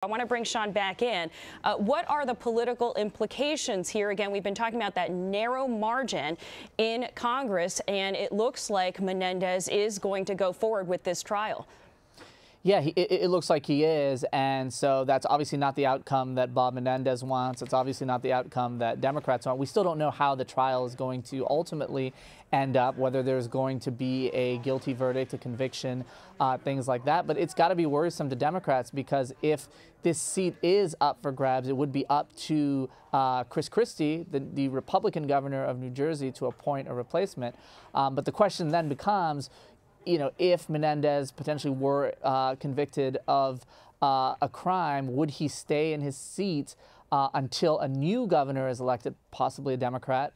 I want to bring Sean back in. What are the political implications here? Again, we've been talking about that narrow margin in Congress, and it looks like Menendez is going to go forward with this trial. Yeah, it looks like he is, and so that's obviously not the outcome that Bob Menendez wants. It's obviously not the outcome that Democrats want. We still don't know how the trial is going to ultimately end up, whether there's going to be a guilty verdict, a conviction, things like that. But it's got to be worrisome to Democrats, because if this seat is up for grabs, it would be up to Chris Christie, the Republican governor of New Jersey, to appoint a replacement. But the question then becomes, if Menendez potentially were convicted of a crime, would he stay in his seat until a new governor is elected, possibly a Democrat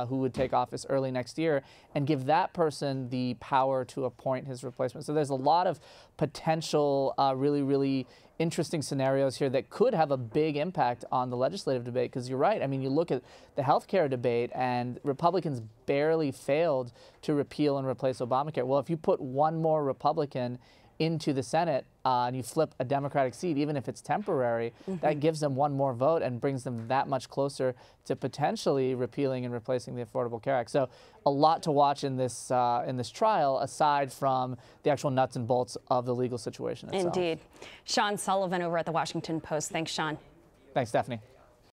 who would take office early next year, and give that person the power to appoint his replacement? So there's a lot of potential really interesting scenarios here that could have a big impact on the legislative debate, because you're right. I mean, you look at the healthcare debate, and Republicans barely failed to repeal and replace Obamacare. Well, if you put one more Republican into the Senate and you flip a Democratic seat, even if it's temporary, that gives them one more vote and brings them that much closer to potentially repealing and replacing the Affordable Care Act. So a lot to watch in this trial, aside from the actual nuts and bolts of the legal situation itself. Indeed. Sean Sullivan over at the Washington Post. Thanks, Sean. Thanks, Stephanie.